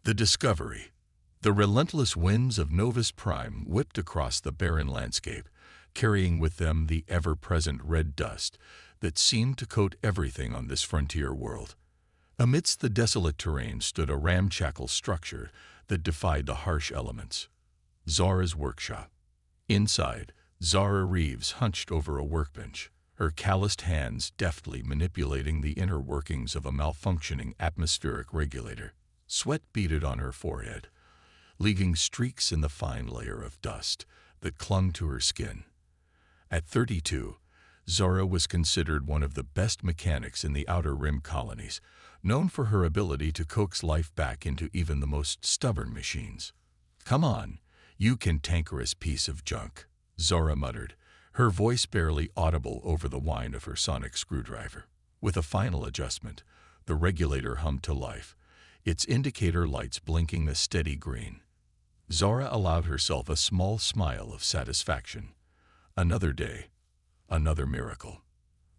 The discovery. The relentless winds of Novus Prime whipped across the barren landscape, carrying with them the ever-present red dust that seemed to coat everything on this frontier world. Amidst the desolate terrain stood a ramshackle structure that defied the harsh elements. Zara's workshop. Inside, Zara Reeves hunched over a workbench, her calloused hands deftly manipulating the inner workings of a malfunctioning atmospheric regulator. Sweat beaded on her forehead, leaving streaks in the fine layer of dust that clung to her skin. At 32, Zara was considered one of the best mechanics in the Outer Rim colonies, known for her ability to coax life back into even the most stubborn machines. "Come on, you cantankerous piece of junk," Zara muttered, her voice barely audible over the whine of her sonic screwdriver. With a final adjustment, the regulator hummed to life, its indicator lights blinking a steady green. Zara allowed herself a small smile of satisfaction. Another day, another miracle.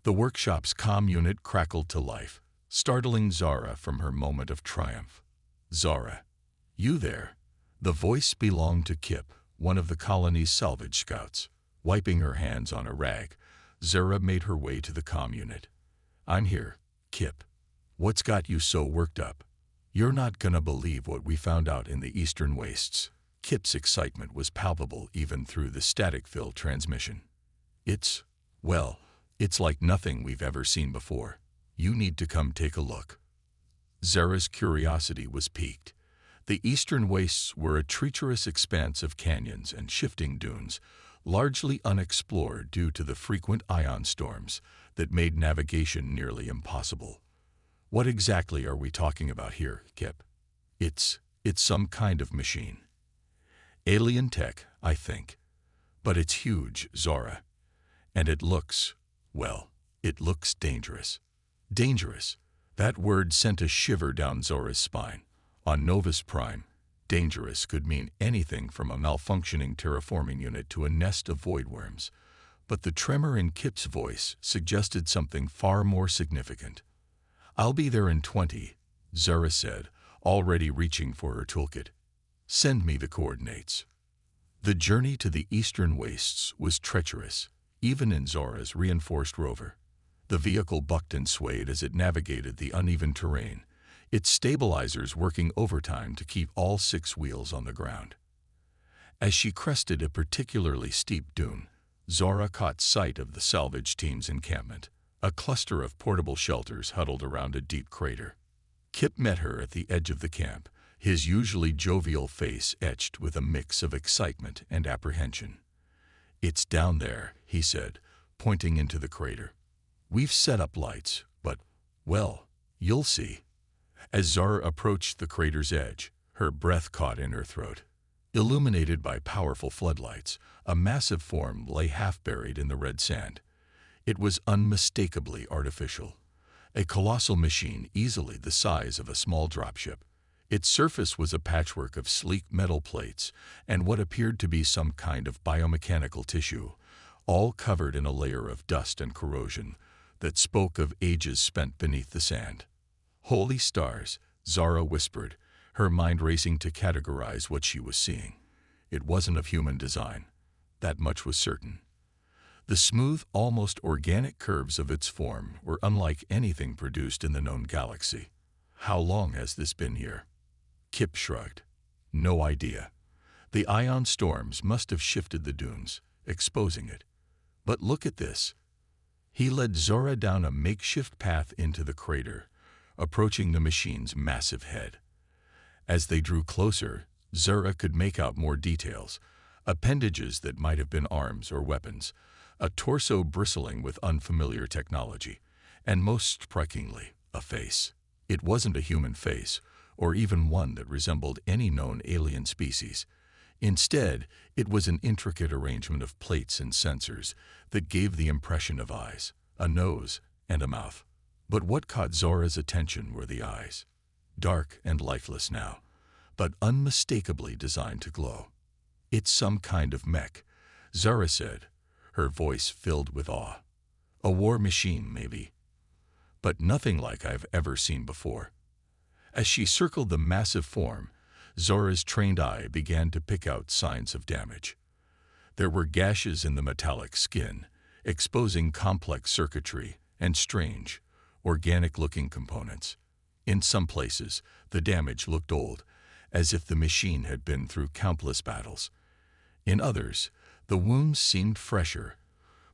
The workshop's comm unit crackled to life, startling Zara from her moment of triumph. "Zara, you there?" The voice belonged to Kip, one of the colony's salvage scouts. Wiping her hands on a rag, Zara made her way to the comm unit. "I'm here, Kip. What's got you so worked up? You're not gonna believe what we found out in the Eastern Wastes." Kip's excitement was palpable even through the static-filled transmission. Well, it's like nothing we've ever seen before. You need to come take a look." Zara's curiosity was piqued. The Eastern Wastes were a treacherous expanse of canyons and shifting dunes, largely unexplored due to the frequent ion storms that made navigation nearly impossible. "What exactly are we talking about here, Kip?" It's some kind of machine. Alien tech, I think. But it's huge, Zara. And it looks dangerous." Dangerous. That word sent a shiver down Zora's spine. On Novus Prime, dangerous could mean anything from a malfunctioning terraforming unit to a nest of voidworms. But the tremor in Kip's voice suggested something far more significant. "I'll be there in 20, Zara said, already reaching for her toolkit. "Send me the coordinates." The journey to the Eastern Wastes was treacherous, even in Zora's reinforced rover. The vehicle bucked and swayed as it navigated the uneven terrain, its stabilizers working overtime to keep all 6 wheels on the ground. As she crested a particularly steep dune, Zora caught sight of the salvage team's encampment, a cluster of portable shelters huddled around a deep crater. Kip met her at the edge of the camp, his usually jovial face etched with a mix of excitement and apprehension. "It's down there," he said, pointing into the crater. "We've set up lights, but, well, you'll see." As Zara approached the crater's edge, her breath caught in her throat. Illuminated by powerful floodlights, a massive form lay half-buried in the red sand. It was unmistakably artificial, a colossal machine easily the size of a small dropship. Its surface was a patchwork of sleek metal plates and what appeared to be some kind of biomechanical tissue, all covered in a layer of dust and corrosion that spoke of ages spent beneath the sand. "Holy stars," Zara whispered, her mind racing to categorize what she was seeing. It wasn't of human design. That much was certain. The smooth, almost organic curves of its form were unlike anything produced in the known galaxy. "How long has this been here?" Kip shrugged. "No idea. The ion storms must have shifted the dunes, exposing it. But look at this." He led Zora down a makeshift path into the crater, approaching the machine's massive head. As they drew closer, Zora could make out more details, appendages that might have been arms or weapons, a torso bristling with unfamiliar technology, and most strikingly, a face. It wasn't a human face, or even one that resembled any known alien species. Instead, it was an intricate arrangement of plates and sensors that gave the impression of eyes, a nose, and a mouth. But what caught Zora's attention were the eyes. Dark and lifeless now, but unmistakably designed to glow. "It's some kind of mech," Zora said, her voice filled with awe. "A war machine, maybe. But nothing like I've ever seen before." As she circled the massive form, Zora's trained eye began to pick out signs of damage. There were gashes in the metallic skin, exposing complex circuitry and strange, organic-looking components. In some places, the damage looked old, as if the machine had been through countless battles. In others, the wounds seemed fresher,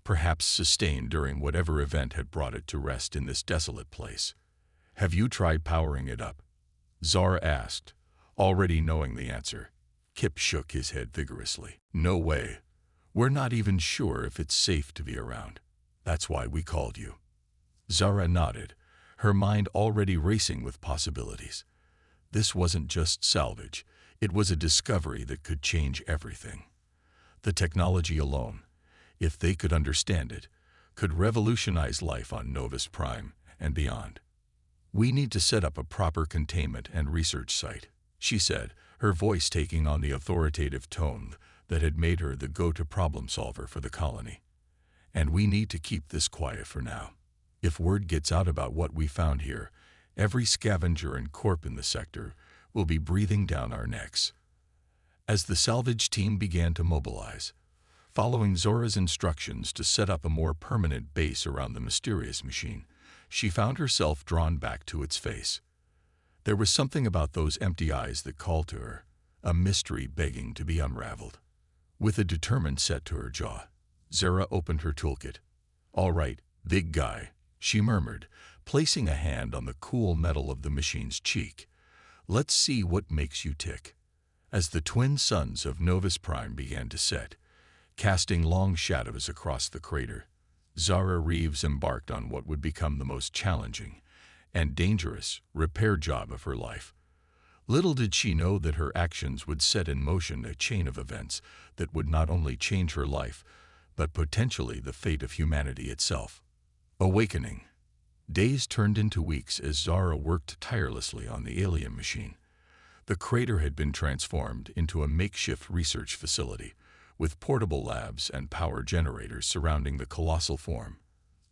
perhaps sustained during whatever event had brought it to rest in this desolate place. "Have you tried powering it up?" Zora asked, already knowing the answer. Kip shook his head vigorously. "No way. We're not even sure if it's safe to be around. That's why we called you." Zora nodded, her mind already racing with possibilities. This wasn't just salvage, it was a discovery that could change everything. The technology alone, if they could understand it, could revolutionize life on Novus Prime and beyond. "We need to set up a proper containment and research site," she said, her voice taking on the authoritative tone that had made her the go-to problem solver for the colony. "And we need to keep this quiet for now. If word gets out about what we found here, every scavenger and corp in the sector will be breathing down our necks." As the salvage team began to mobilize, following Zora's instructions to set up a more permanent base around the mysterious machine, she found herself drawn back to its face. There was something about those empty eyes that called to her, a mystery begging to be unraveled. With a determined set to her jaw, Zora opened her toolkit. "All right, big guy," she murmured, placing a hand on the cool metal of the machine's cheek. "Let's see what makes you tick." As the twin suns of Novus Prime began to set, casting long shadows across the crater, Zara Reeves embarked on what would become the most challenging and dangerous repair job of her life. Little did she know that her actions would set in motion a chain of events that would not only change her life, but potentially the fate of humanity itself. Awakening. Days turned into weeks as Zara worked tirelessly on the alien machine. The crater had been transformed into a makeshift research facility, with portable labs and power generators surrounding the colossal form.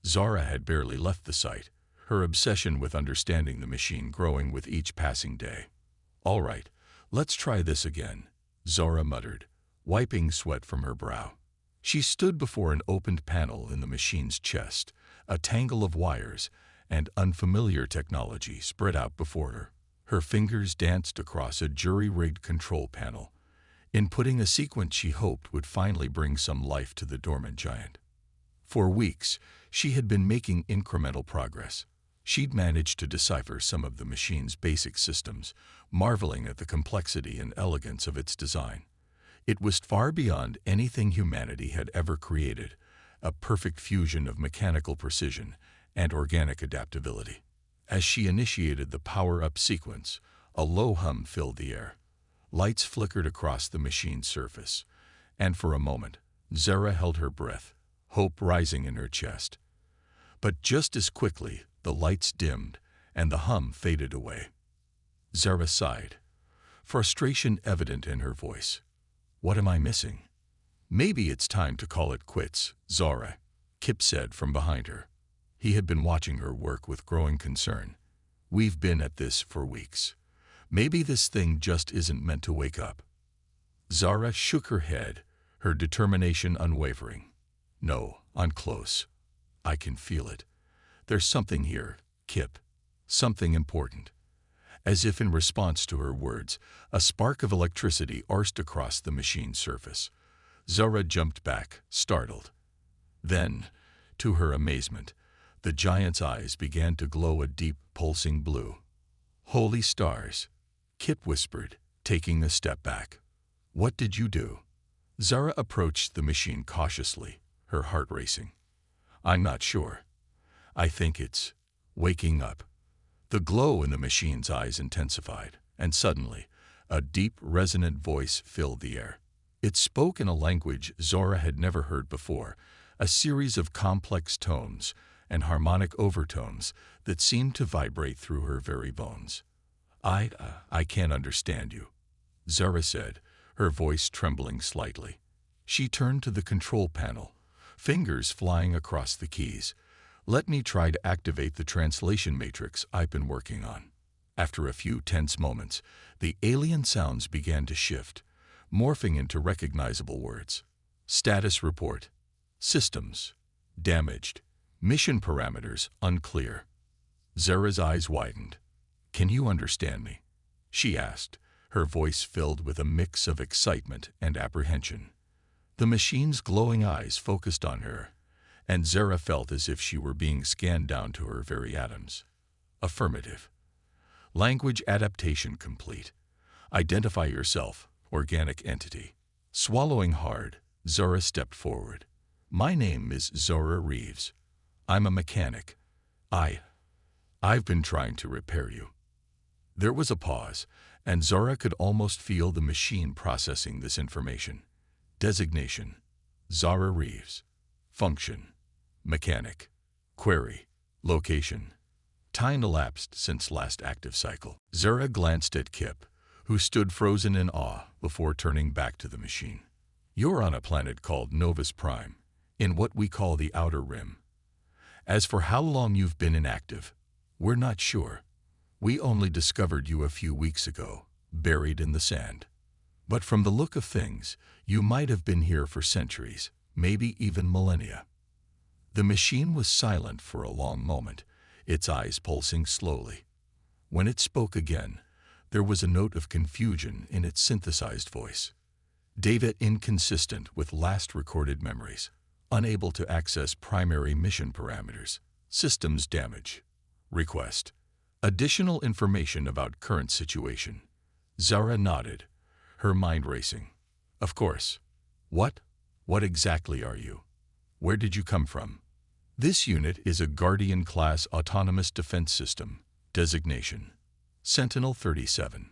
Zara had barely left the site, her obsession with understanding the machine growing with each passing day. "All right, let's try this again," Zora muttered, wiping sweat from her brow. She stood before an opened panel in the machine's chest, a tangle of wires and unfamiliar technology spread out before her. Her fingers danced across a jury-rigged control panel, inputting a sequence she hoped would finally bring some life to the dormant giant. For weeks, she had been making incremental progress. She'd managed to decipher some of the machine's basic systems, marveling at the complexity and elegance of its design. It was far beyond anything humanity had ever created, a perfect fusion of mechanical precision and organic adaptability. As she initiated the power-up sequence, a low hum filled the air. Lights flickered across the machine's surface, and for a moment, Zara held her breath, hope rising in her chest. But just as quickly, the lights dimmed, and the hum faded away. Zara sighed, frustration evident in her voice. "What am I missing?" "Maybe it's time to call it quits, Zara," Kip said from behind her. He had been watching her work with growing concern. "We've been at this for weeks. Maybe this thing just isn't meant to wake up." Zara shook her head, her determination unwavering. "No, I'm close. I can feel it. There's something here, Kip. Something important." As if in response to her words, a spark of electricity arced across the machine's surface. Zara jumped back, startled. Then, to her amazement, the giant's eyes began to glow a deep, pulsing blue. "Holy stars," Kip whispered, taking a step back. "What did you do?" Zara approached the machine cautiously, her heart racing. "I'm not sure. I think it's waking up." The glow in the machine's eyes intensified, and suddenly, a deep, resonant voice filled the air. It spoke in a language Zora had never heard before, a series of complex tones and harmonic overtones that seemed to vibrate through her very bones. I can't understand you," Zara said, her voice trembling slightly. She turned to the control panel, fingers flying across the keys. "Let me try to activate the translation matrix I've been working on." After a few tense moments, the alien sounds began to shift, morphing into recognizable words. Status report. Systems. Damaged. Mission parameters unclear. Zara's eyes widened. "Can you understand me?" she asked, her voice filled with a mix of excitement and apprehension. The machine's glowing eyes focused on her, and Zara felt as if she were being scanned down to her very atoms. Affirmative. Language adaptation complete. Identify yourself, organic entity. Swallowing hard, Zara stepped forward. "My name is Zora Reeves. I'm a mechanic. I've been trying to repair you." There was a pause, and Zora could almost feel the machine processing this information. Designation: Zara Reeves. Function: mechanic. Query: location. Time elapsed since last active cycle. Zara glanced at Kip, who stood frozen in awe before turning back to the machine. "You're on a planet called Novus Prime, in what we call the Outer Rim. As for how long you've been inactive, we're not sure. We only discovered you a few weeks ago, buried in the sand. But from the look of things, you might have been here for centuries, maybe even millennia." The machine was silent for a long moment, its eyes pulsing slowly. When it spoke again, there was a note of confusion in its synthesized voice. Data inconsistent with last recorded memories. Unable to access primary mission parameters. Systems damage. Request: additional information about current situation. Zara nodded, her mind racing. "Of course. What exactly are you? Where did you come from?" "This unit is a Guardian-class autonomous defense system. Designation: Sentinel-37.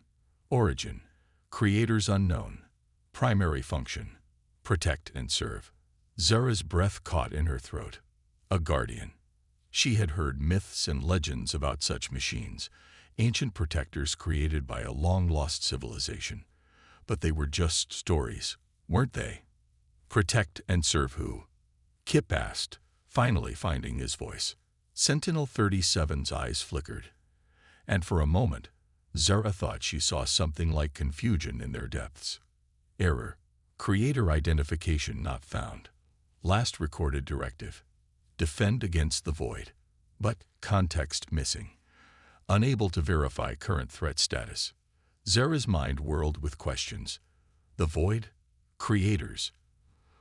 Origin: creators unknown. Primary function: protect and serve." Zara's breath caught in her throat. A Guardian. She had heard myths and legends about such machines, ancient protectors created by a long-lost civilization. But they were just stories, weren't they? Protect and serve who? Kip asked, finally finding his voice. Sentinel-37's eyes flickered, and for a moment, Zara thought she saw something like confusion in their depths. Error: creator identification not found. Last recorded directive: defend against the void. But context missing. Unable to verify current threat status. Zara's mind whirled with questions. The void? Creators?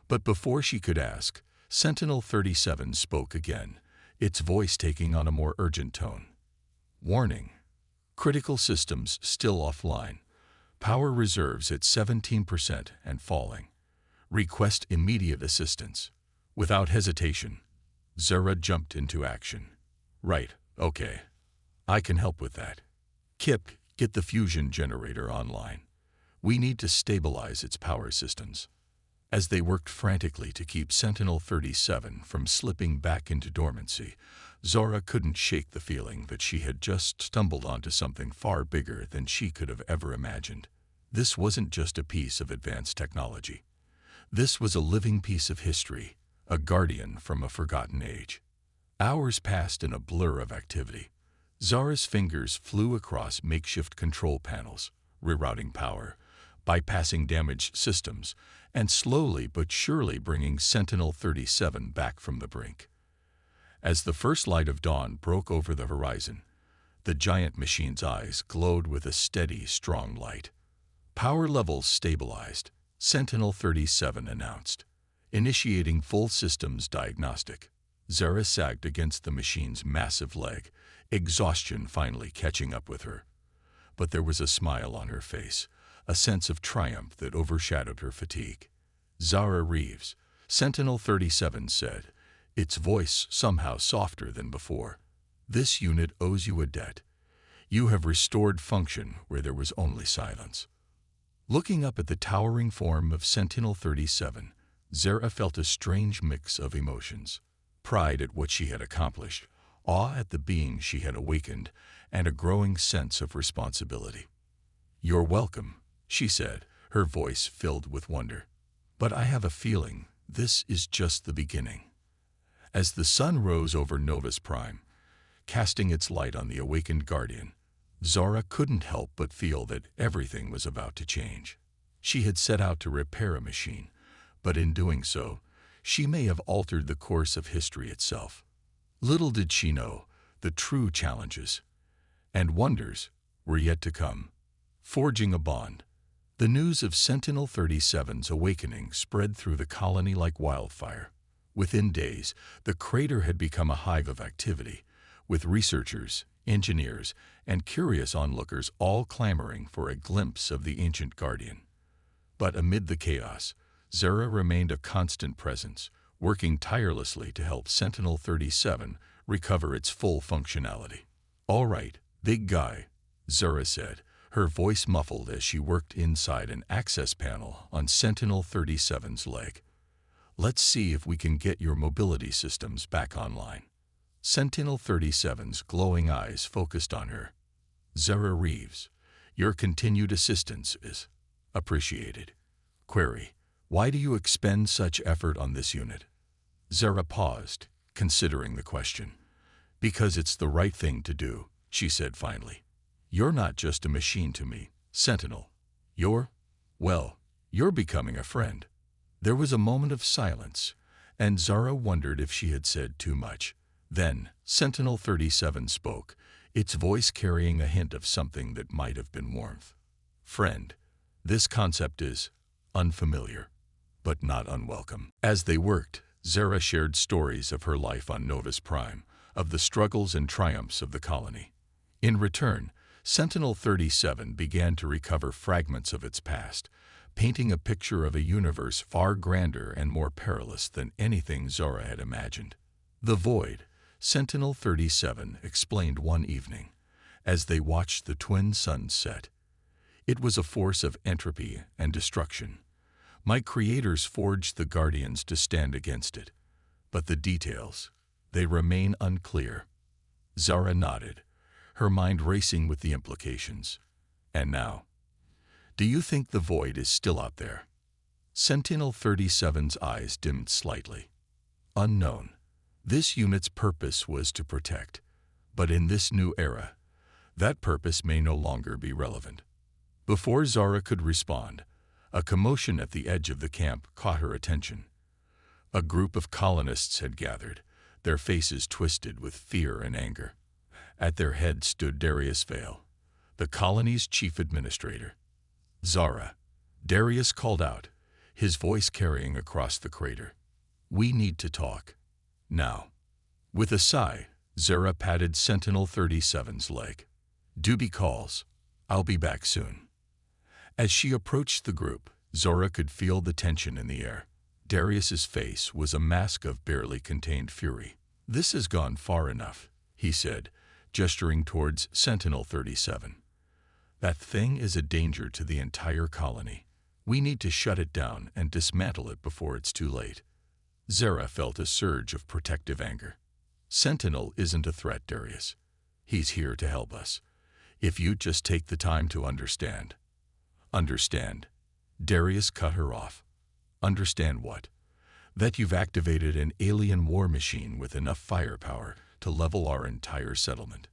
But before she could ask, Sentinel-37 spoke again, its voice taking on a more urgent tone. Warning: critical systems still offline. Power reserves at 17% and falling. Request immediate assistance. Without hesitation, Zara jumped into action. "Right, okay. I can help with that. Kip, get the fusion generator online. We need to stabilize its power systems." As they worked frantically to keep Sentinel-37 from slipping back into dormancy, Zora couldn't shake the feeling that she had just stumbled onto something far bigger than she could have ever imagined. This wasn't just a piece of advanced technology. This was a living piece of history, a guardian from a forgotten age. Hours passed in a blur of activity. Zara's fingers flew across makeshift control panels, rerouting power, bypassing damaged systems, and slowly but surely bringing Sentinel-37 back from the brink. As the first light of dawn broke over the horizon, the giant machine's eyes glowed with a steady, strong light. "Power levels stabilized," Sentinel-37 announced. Initiating full systems diagnostic. Zara sagged against the machine's massive leg, exhaustion finally catching up with her. But there was a smile on her face, a sense of triumph that overshadowed her fatigue. "Zara Reeves," Sentinel-37 said, its voice somehow softer than before. "This unit owes you a debt. You have restored function where there was only silence." Looking up at the towering form of Sentinel-37, Zara felt a strange mix of emotions. Pride at what she had accomplished, awe at the being she had awakened, and a growing sense of responsibility. "You're welcome," she said, her voice filled with wonder. "But I have a feeling this is just the beginning." As the sun rose over Novus Prime, casting its light on the awakened Guardian, Zara couldn't help but feel that everything was about to change. She had set out to repair a machine, but in doing so, she may have altered the course of history itself. Little did she know, the true challenges and wonders were yet to come. Forging a bond. The news of Sentinel-37's awakening spread through the colony like wildfire. Within days, the crater had become a hive of activity, with researchers, engineers, and curious onlookers all clamoring for a glimpse of the ancient guardian. But amid the chaos, Zara remained a constant presence, working tirelessly to help Sentinel-37 recover its full functionality. "All right, big guy," Zara said, her voice muffled as she worked inside an access panel on Sentinel-37's leg. "Let's see if we can get your mobility systems back online." Sentinel-37's glowing eyes focused on her. "Zara Reeves, your continued assistance is appreciated." Query: "Why do you expend such effort on this unit?" Zara paused, considering the question. "Because it's the right thing to do," she said finally. "You're not just a machine to me, Sentinel. You're becoming a friend." There was a moment of silence, and Zara wondered if she had said too much. Then Sentinel-37 spoke, its voice carrying a hint of something that might have been warmth. "Friend, this concept is unfamiliar, but not unwelcome." As they worked, Zara shared stories of her life on Novus Prime, of the struggles and triumphs of the colony. In return, Sentinel-37 began to recover fragments of its past, painting a picture of a universe far grander and more perilous than anything Zara had imagined. "The void," Sentinel-37 explained one evening, as they watched the twin suns set. "It was a force of entropy and destruction. My creators forged the guardians to stand against it. But the details, they remain unclear." Zara nodded, her mind racing with the implications. "And now, do you think the void is still out there?" Sentinel-37's eyes dimmed slightly. "Unknown. This unit's purpose was to protect. But in this new era, that purpose may no longer be relevant." Before Zara could respond, a commotion at the edge of the camp caught her attention. A group of colonists had gathered, their faces twisted with fear and anger. At their head stood Darius Vale, the colony's chief administrator. "Zara," Darius called out, his voice carrying across the crater. "We need to talk. Now." With a sigh, Zara patted Sentinel-37's leg. "Doobie calls. I'll be back soon." As she approached the group, Zara could feel the tension in the air. Darius's face was a mask of barely contained fury. "This has gone far enough," he said, gesturing towards Sentinel-37. "That thing is a danger to the entire colony. We need to shut it down and dismantle it before it's too late." Zara felt a surge of protective anger. "Sentinel isn't a threat, Darius. He's here to help us. If you'd just take the time to understand." "Understand?" Darius cut her off. "Understand what?" "That you've activated an alien war machine with enough firepower to level our entire settlement.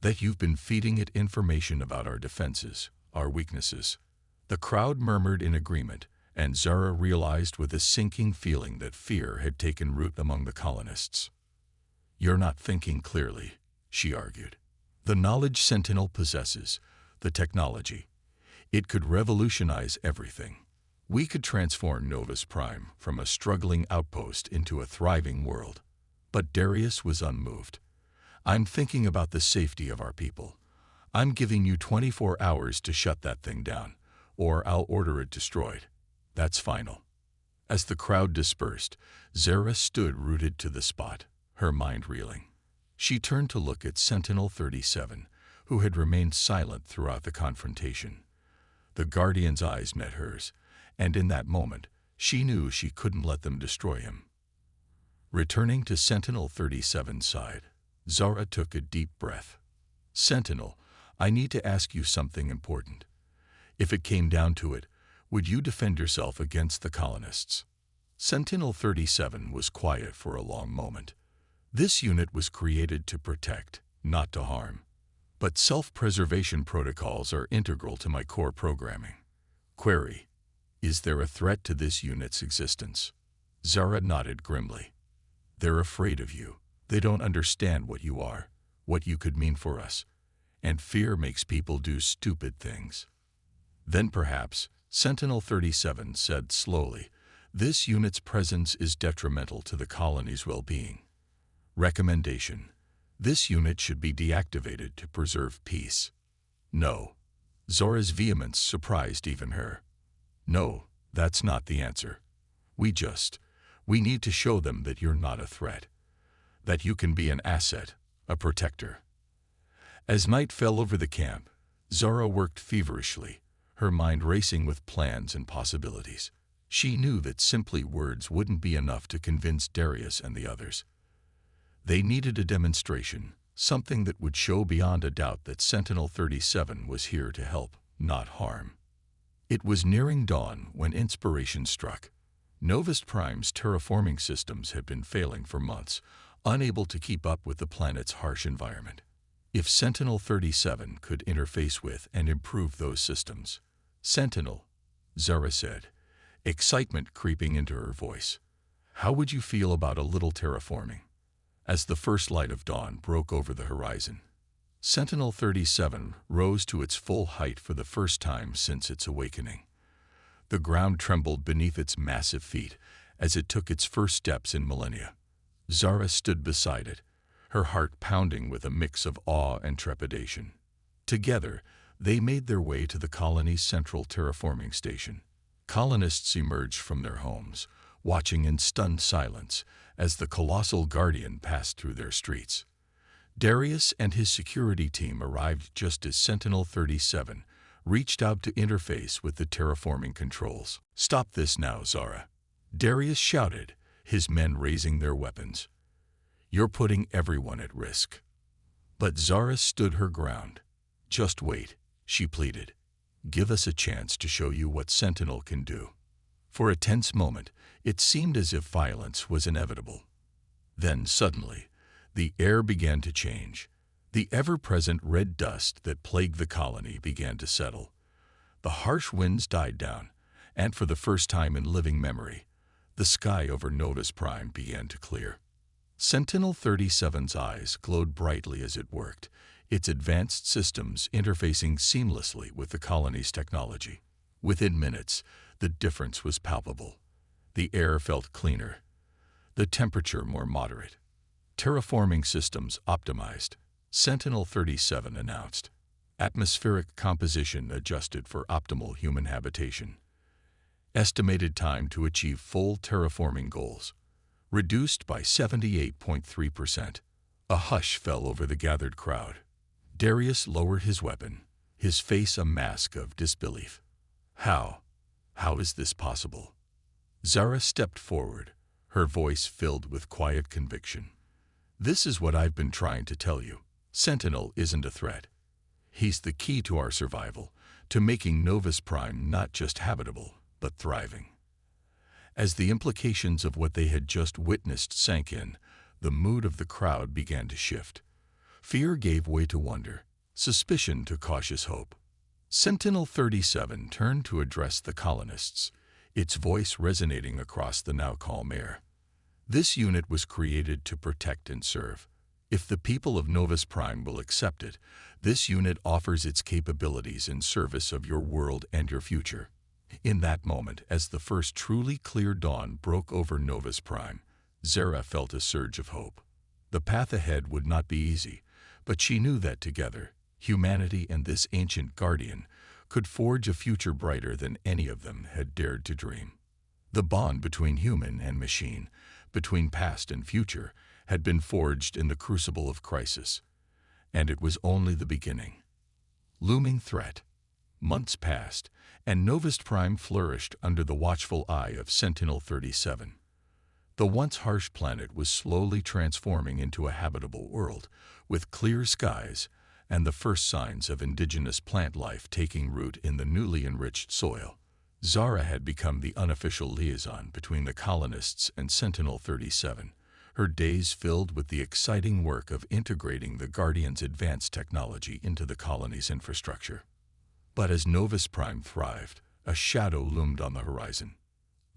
That you've been feeding it information about our defenses, our weaknesses." The crowd murmured in agreement, and Zara realized with a sinking feeling that fear had taken root among the colonists. "You're not thinking clearly," she argued. "The knowledge Sentinel possesses, the technology, it could revolutionize everything. We could transform Novus Prime from a struggling outpost into a thriving world." But Darius was unmoved. "I'm thinking about the safety of our people. I'm giving you 24 hours to shut that thing down, or I'll order it destroyed. That's final." As the crowd dispersed, Zara stood rooted to the spot, her mind reeling. She turned to look at Sentinel-37, who had remained silent throughout the confrontation. The Guardian's eyes met hers, and in that moment, she knew she couldn't let them destroy him. Returning to Sentinel-37's side, Zara took a deep breath. "Sentinel, I need to ask you something important. If it came down to it, would you defend yourself against the colonists?" Sentinel-37 was quiet for a long moment. This unit was created to protect, not to harm. but self-preservation protocols are integral to my core programming. Query: is there a threat to this unit's existence? Zara nodded grimly. They're afraid of you. They don't understand what you are, what you could mean for us. And fear makes people do stupid things. Then perhaps, Sentinel-37 said slowly, this unit's presence is detrimental to the colony's well-being. Recommendation: this unit should be deactivated to preserve peace. No. Zora's vehemence surprised even her. No, that's not the answer. We need to show them that you're not a threat. That you can be an asset, a protector. As night fell over the camp, Zora worked feverishly, her mind racing with plans and possibilities. She knew that simply words wouldn't be enough to convince Darius and the others. They needed a demonstration, something that would show beyond a doubt that Sentinel-37 was here to help, not harm. It was nearing dawn when inspiration struck. Novus Prime's terraforming systems had been failing for months, unable to keep up with the planet's harsh environment. If Sentinel-37 could interface with and improve those systems. Sentinel, Zara said, excitement creeping into her voice. How would you feel about a little terraforming? As the first light of dawn broke over the horizon, Sentinel-37 rose to its full height for the first time since its awakening. The ground trembled beneath its massive feet as it took its first steps in millennia. Zara stood beside it, her heart pounding with a mix of awe and trepidation. Together, they made their way to the colony's central terraforming station. Colonists emerged from their homes, watching in stunned silence as the colossal guardian passed through their streets. Darius and his security team arrived just as Sentinel-37 reached out to interface with the terraforming controls. Stop this now, Zara, Darius shouted, his men raising their weapons. You're putting everyone at risk. But Zara stood her ground. Just wait, she pleaded. Give us a chance to show you what Sentinel can do. For a tense moment, it seemed as if violence was inevitable. Then suddenly, the air began to change. The ever-present red dust that plagued the colony began to settle. The harsh winds died down, and for the first time in living memory, the sky over Novus Prime began to clear. Sentinel-37's eyes glowed brightly as it worked, its advanced systems interfacing seamlessly with the colony's technology. Within minutes, the difference was palpable. The air felt cleaner, the temperature more moderate. Terraforming systems optimized, Sentinel-37 announced. Atmospheric composition adjusted for optimal human habitation. Estimated time to achieve full terraforming goals reduced by 78.3%. A hush fell over the gathered crowd. Darius lowered his weapon, his face a mask of disbelief. How is this possible? Zara stepped forward, her voice filled with quiet conviction. This is what I've been trying to tell you. Sentinel isn't a threat. He's the key to our survival, to making Novus Prime not just habitable, but thriving. As the implications of what they had just witnessed sank in, the mood of the crowd began to shift. Fear gave way to wonder, suspicion to cautious hope. Sentinel-37 turned to address the colonists, its voice resonating across the now calm air. This unit was created to protect and serve. If the people of Novus Prime will accept it, this unit offers its capabilities in service of your world and your future. In that moment, as the first truly clear dawn broke over Novus Prime, Zara felt a surge of hope. The path ahead would not be easy, but she knew that together, humanity and this ancient guardian could forge a future brighter than any of them had dared to dream. The bond between human and machine, between past and future, had been forged in the crucible of crisis, and it was only the beginning. Looming threat. Months passed, and Novus Prime flourished under the watchful eye of Sentinel-37. The once harsh planet was slowly transforming into a habitable world, with clear skies and the first signs of indigenous plant life taking root in the newly enriched soil. Zara had become the unofficial liaison between the colonists and Sentinel-37, her days filled with the exciting work of integrating the Guardian's advanced technology into the colony's infrastructure. But as Novus Prime thrived, a shadow loomed on the horizon.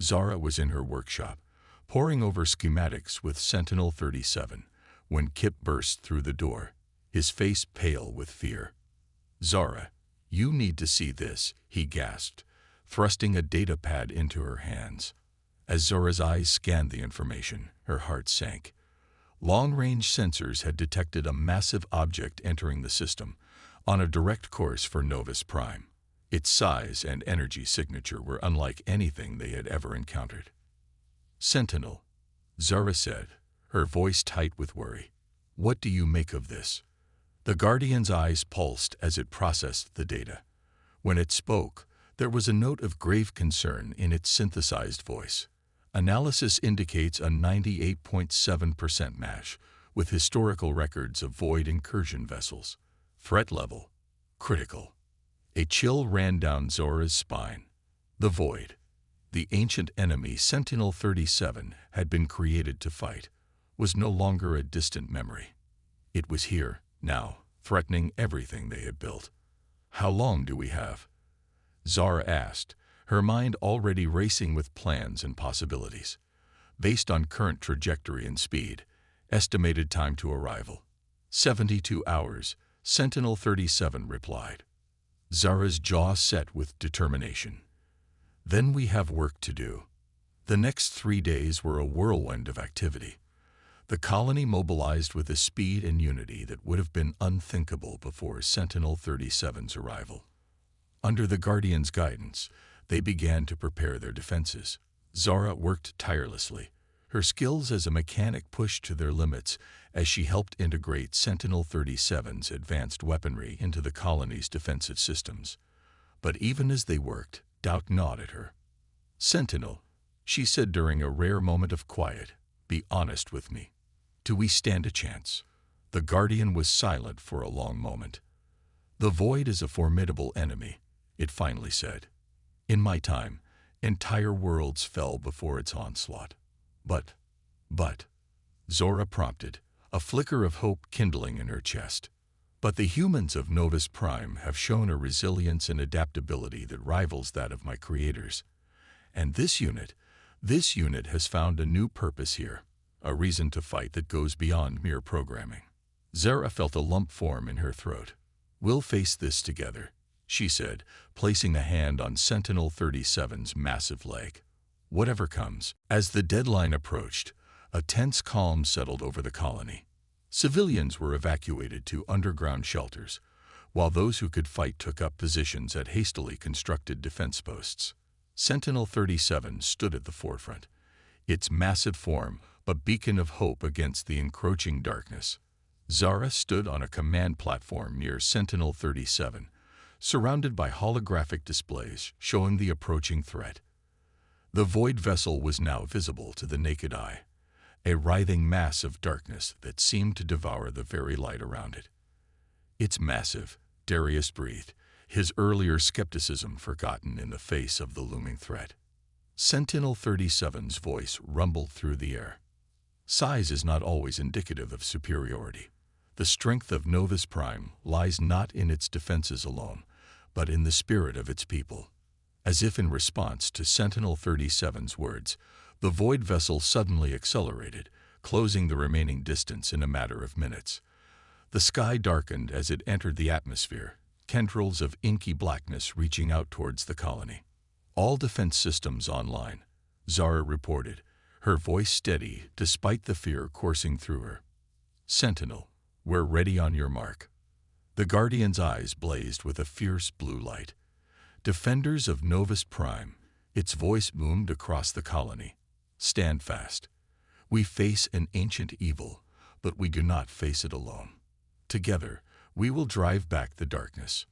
Zara was in her workshop, poring over schematics with Sentinel-37, when Kip burst through the door, his face pale with fear. "Zara, you need to see this," he gasped, thrusting a data pad into her hands. As Zora's eyes scanned the information, her heart sank. Long-range sensors had detected a massive object entering the system, on a direct course for Novus Prime. Its size and energy signature were unlike anything they had ever encountered. "Sentinel," Zara said, her voice tight with worry. "What do you make of this?" The Guardian's eyes pulsed as it processed the data. When it spoke, there was a note of grave concern in its synthesized voice. "Analysis indicates a 98.7% match, with historical records of void incursion vessels. Threat level, critical." A chill ran down Zora's spine. The void, the ancient enemy Sentinel-37 had been created to fight, was no longer a distant memory. It was here, now, threatening everything they had built. "How long do we have?" Zara asked, her mind already racing with plans and possibilities. "Based on current trajectory and speed, estimated time to arrival, 72 hours, Sentinel-37 replied. Zara's jaw set with determination. "Then we have work to do." The next 3 days were a whirlwind of activity. The colony mobilized with a speed and unity that would have been unthinkable before Sentinel-37's arrival. Under the Guardian's guidance, they began to prepare their defenses. Zara worked tirelessly, her skills as a mechanic pushed to their limits as she helped integrate Sentinel-37's advanced weaponry into the colony's defensive systems. But even as they worked, doubt gnawed at her. "Sentinel," she said during a rare moment of quiet, "be honest with me. Do we stand a chance?" The Guardian was silent for a long moment. "The Void is a formidable enemy," it finally said. "In my time, entire worlds fell before its onslaught. But, Zora prompted, a flicker of hope kindling in her chest. "But the humans of Novus Prime have shown a resilience and adaptability that rivals that of my creators. And this unit has found a new purpose here, a reason to fight that goes beyond mere programming." Zara felt a lump form in her throat. "We'll face this together," she said, placing a hand on Sentinel-37's massive leg. "Whatever comes." As the deadline approached, a tense calm settled over the colony. Civilians were evacuated to underground shelters, while those who could fight took up positions at hastily constructed defense posts. Sentinel-37 stood at the forefront, its massive form a beacon of hope against the encroaching darkness. Zara stood on a command platform near Sentinel-37, surrounded by holographic displays showing the approaching threat. The void vessel was now visible to the naked eye, a writhing mass of darkness that seemed to devour the very light around it. "It's massive," Darius breathed, his earlier skepticism forgotten in the face of the looming threat. Sentinel-37's voice rumbled through the air. "Size is not always indicative of superiority. The strength of Novus Prime lies not in its defenses alone, but in the spirit of its people." As if in response to Sentinel-37's words, the void vessel suddenly accelerated, closing the remaining distance in a matter of minutes. The sky darkened as it entered the atmosphere, tendrils of inky blackness reaching out towards the colony. "All defense systems online," Zara reported, her voice steady despite the fear coursing through her. "Sentinel, we're ready on your mark." The Guardian's eyes blazed with a fierce blue light. "Defenders of Novus Prime," its voice boomed across the colony. "Stand fast. We face an ancient evil, but we do not face it alone. Together, we will drive back the darkness."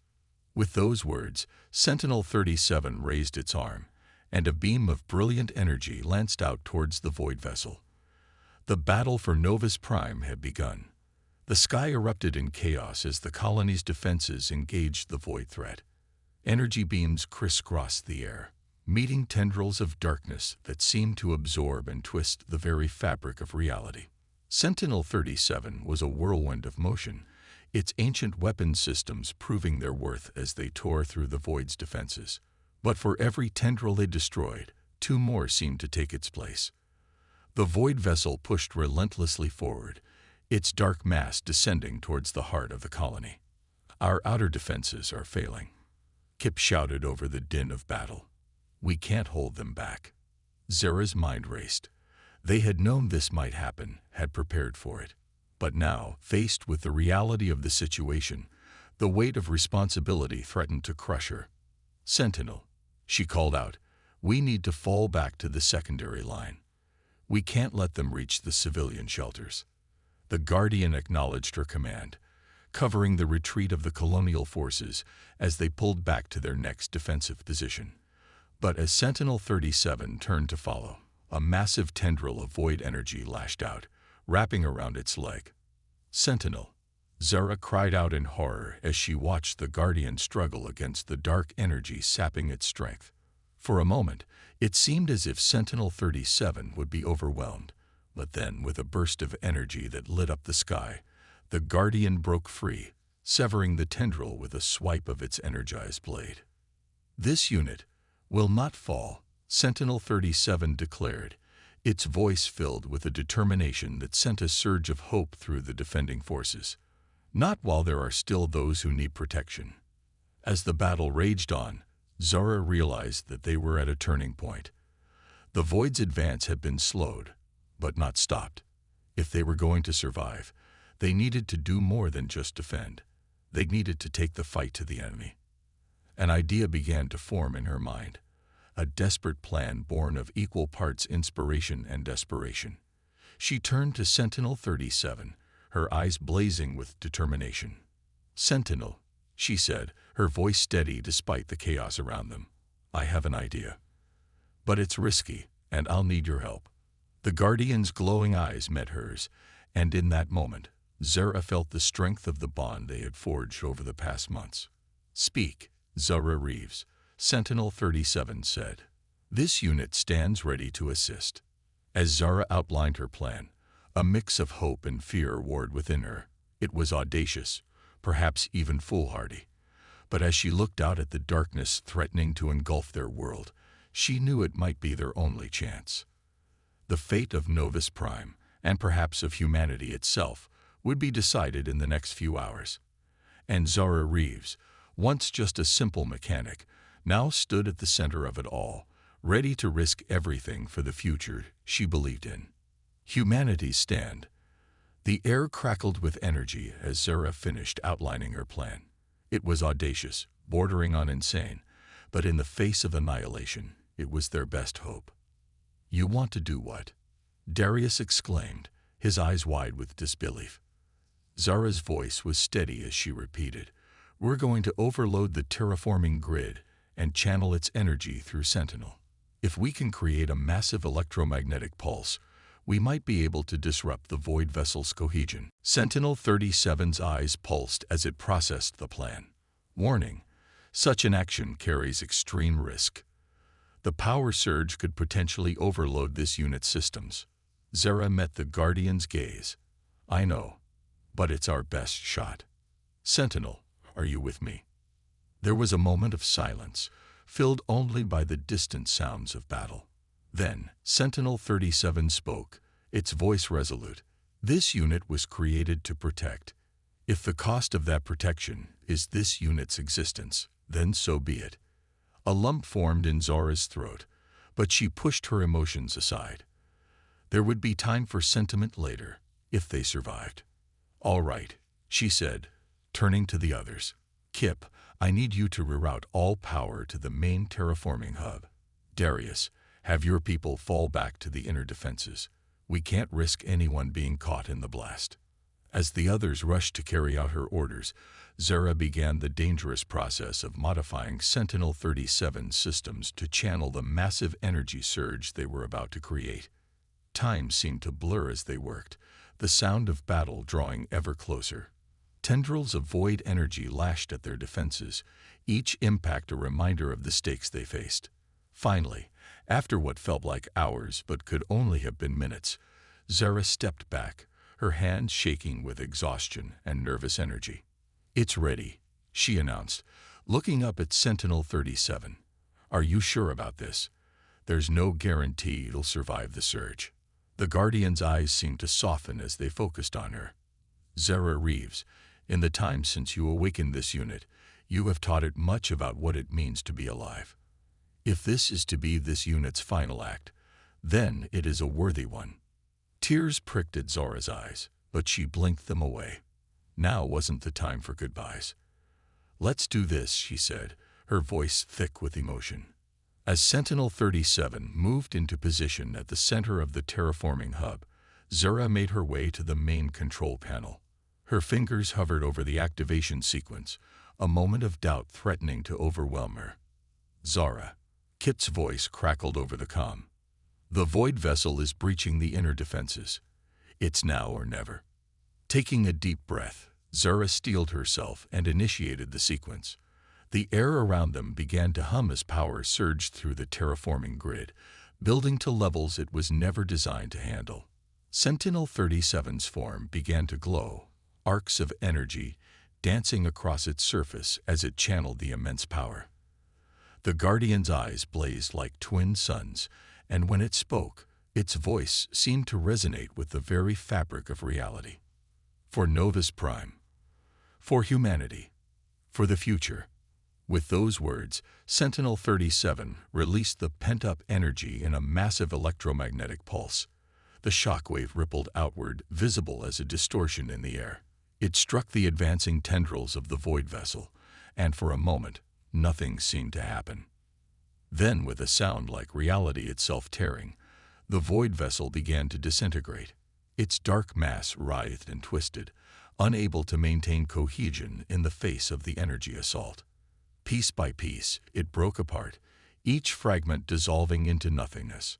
With those words, Sentinel-37 raised its arm, and a beam of brilliant energy lanced out towards the void vessel. The battle for Novus Prime had begun. The sky erupted in chaos as the colony's defenses engaged the void threat. Energy beams crisscrossed the air, meeting tendrils of darkness that seemed to absorb and twist the very fabric of reality. Sentinel-37 was a whirlwind of motion, its ancient weapon systems proving their worth as they tore through the Void's defenses. But for every tendril they destroyed, two more seemed to take its place. The Void vessel pushed relentlessly forward, its dark mass descending towards the heart of the colony. "Our outer defenses are failing," Kip shouted over the din of battle. "We can't hold them back." Zara's mind raced. They had known this might happen, had prepared for it. But now, faced with the reality of the situation, the weight of responsibility threatened to crush her. "Sentinel," she called out, "we need to fall back to the secondary line. We can't let them reach the civilian shelters." The Guardian acknowledged her command, covering the retreat of the colonial forces as they pulled back to their next defensive position. But as Sentinel-37 turned to follow, a massive tendril of Void energy lashed out, wrapping around its leg. "Sentinel!" Zara cried out in horror as she watched the Guardian struggle against the dark energy sapping its strength. For a moment, it seemed as if Sentinel-37 would be overwhelmed, but then, with a burst of energy that lit up the sky, the Guardian broke free, severing the tendril with a swipe of its energized blade. "This unit will not fall," Sentinel-37 declared, its voice filled with a determination that sent a surge of hope through the defending forces. "Not while there are still those who need protection." As the battle raged on, Zara realized that they were at a turning point. The Void's advance had been slowed, but not stopped. If they were going to survive, they needed to do more than just defend. They needed to take the fight to the enemy. An idea began to form in her mind, a desperate plan born of equal parts inspiration and desperation. She turned to Sentinel-37, her eyes blazing with determination. "Sentinel," she said, her voice steady despite the chaos around them, "I have an idea. But it's risky, and I'll need your help." The Guardian's glowing eyes met hers, and in that moment, Zara felt the strength of the bond they had forged over the past months. "Speak, Zara Reeves," Sentinel-37 said. "This unit stands ready to assist." As Zara outlined her plan, a mix of hope and fear warred within her. It was audacious, perhaps even foolhardy. But as she looked out at the darkness threatening to engulf their world, she knew it might be their only chance. The fate of Novus Prime, and perhaps of humanity itself, would be decided in the next few hours. And Zara Reeves, once just a simple mechanic, now stood at the center of it all, ready to risk everything for the future she believed in. Humanity's stand. The air crackled with energy as Zara finished outlining her plan. It was audacious, bordering on insane, but in the face of annihilation, it was their best hope. "You want to do what?" Darius exclaimed, his eyes wide with disbelief. Zara's voice was steady as she repeated, "We're going to overload the terraforming grid and channel its energy through Sentinel. If we can create a massive electromagnetic pulse, we might be able to disrupt the Void vessel's cohesion." Sentinel-37's eyes pulsed as it processed the plan. Warning: such an action carries extreme risk. The power surge could potentially overload this unit's systems. Zara met the Guardian's gaze. "I know, but it's our best shot. Sentinel, are you with me?" There was a moment of silence, filled only by the distant sounds of battle. Then Sentinel-37 spoke, its voice resolute. "This unit was created to protect. If the cost of that protection is this unit's existence, then so be it." A lump formed in Zara's throat, but she pushed her emotions aside. There would be time for sentiment later, if they survived. "All right," she said, turning to the others. "Kip, I need you to reroute all power to the main terraforming hub. Darius, have your people fall back to the inner defenses. We can't risk anyone being caught in the blast." As the others rushed to carry out her orders, Zara began the dangerous process of modifying Sentinel-37's systems to channel the massive energy surge they were about to create. Time seemed to blur as they worked, the sound of battle drawing ever closer. Tendrils of Void energy lashed at their defenses, each impact a reminder of the stakes they faced. Finally, after what felt like hours but could only have been minutes, Zara stepped back, her hands shaking with exhaustion and nervous energy. "It's ready," she announced, looking up at Sentinel-37. "Are you sure about this? There's no guarantee it'll survive the surge." The Guardian's eyes seemed to soften as they focused on her. "Zara Reeves, in the time since you awakened this unit, you have taught it much about what it means to be alive. If this is to be this unit's final act, then it is a worthy one." Tears pricked at Zora's eyes, but she blinked them away. Now wasn't the time for goodbyes. "Let's do this," she said, her voice thick with emotion. As Sentinel-37 moved into position at the center of the terraforming hub, Zara made her way to the main control panel. Her fingers hovered over the activation sequence, a moment of doubt threatening to overwhelm her. "Zara," Kit's voice crackled over the comm. "The void vessel is breaching the inner defenses. It's now or never." Taking a deep breath, Zara steeled herself and initiated the sequence. The air around them began to hum as power surged through the terraforming grid, building to levels it was never designed to handle. Sentinel-37's form began to glow, arcs of energy dancing across its surface as it channeled the immense power. The Guardian's eyes blazed like twin suns, and when it spoke, its voice seemed to resonate with the very fabric of reality. "For Novus Prime. For humanity. For the future." With those words, Sentinel-37 released the pent-up energy in a massive electromagnetic pulse. The shockwave rippled outward, visible as a distortion in the air. It struck the advancing tendrils of the void vessel, and for a moment, nothing seemed to happen. Then, with a sound like reality itself tearing, the void vessel began to disintegrate. Its dark mass writhed and twisted, unable to maintain cohesion in the face of the energy assault. Piece by piece, it broke apart, each fragment dissolving into nothingness.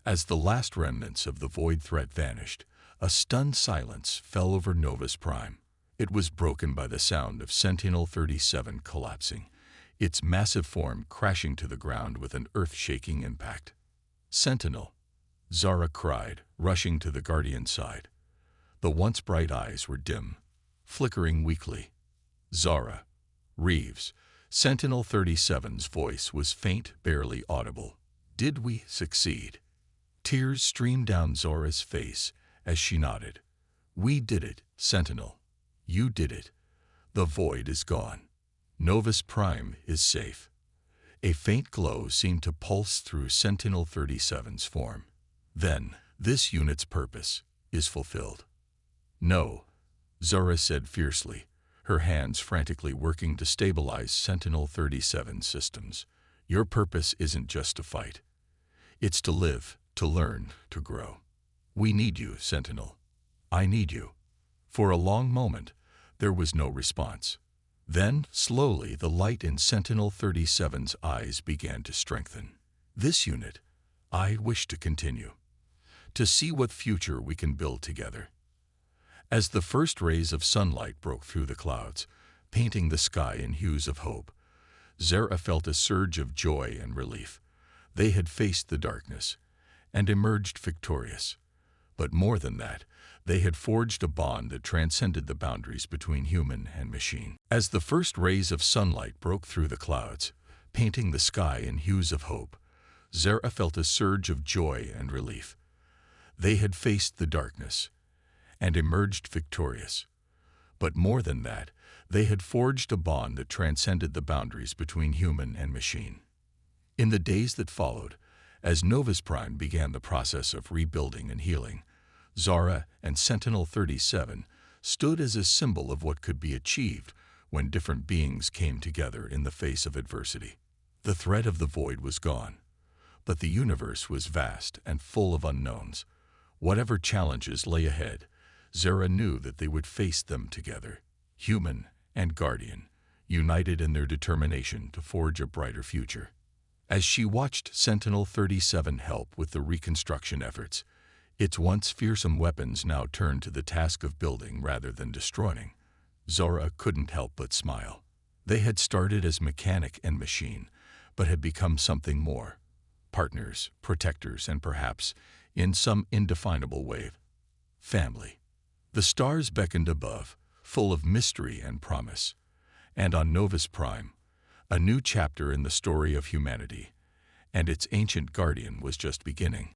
As the last remnants of the void threat vanished, a stunned silence fell over Novus Prime. It was broken by the sound of Sentinel-37 collapsing, its massive form crashing to the ground with an earth-shaking impact. "Sentinel," Zara cried, rushing to the Guardian's side. The once bright eyes were dim, flickering weakly. "Zara Reeves," Sentinel-37's voice was faint, barely audible. "Did we succeed?" Tears streamed down Zora's face as she nodded. "We did it, Sentinel. You did it. The void is gone. Novus Prime is safe." A faint glow seemed to pulse through Sentinel-37's form. "Then, this unit's purpose is fulfilled." "No," Zora said fiercely, her hands frantically working to stabilize Sentinel-37's systems. "Your purpose isn't just to fight. It's to live, to learn, to grow. We need you, Sentinel. I need you." For a long moment, there was no response. Then, slowly, the light in Sentinel-37's eyes began to strengthen. "This unit, I wish to continue. To see what future we can build together." As the first rays of sunlight broke through the clouds, painting the sky in hues of hope, Zara felt a surge of joy and relief. They had faced the darkness and emerged victorious. But more than that, they had forged a bond that transcended the boundaries between human and machine. As the first rays of sunlight broke through the clouds, painting the sky in hues of hope, Zara felt a surge of joy and relief. They had faced the darkness and emerged victorious. But more than that, they had forged a bond that transcended the boundaries between human and machine. In the days that followed, as Novus Prime began the process of rebuilding and healing, Zara and Sentinel-37 stood as a symbol of what could be achieved when different beings came together in the face of adversity. The threat of the void was gone, but the universe was vast and full of unknowns. Whatever challenges lay ahead, Zara knew that they would face them together, human and guardian, united in their determination to forge a brighter future. As she watched Sentinel-37 help with the reconstruction efforts, its once fearsome weapons now turned to the task of building rather than destroying, Zora couldn't help but smile. They had started as mechanic and machine, but had become something more: partners, protectors, and perhaps, in some indefinable way, family. The stars beckoned above, full of mystery and promise. And on Novus Prime, a new chapter in the story of humanity, and its ancient guardian was just beginning.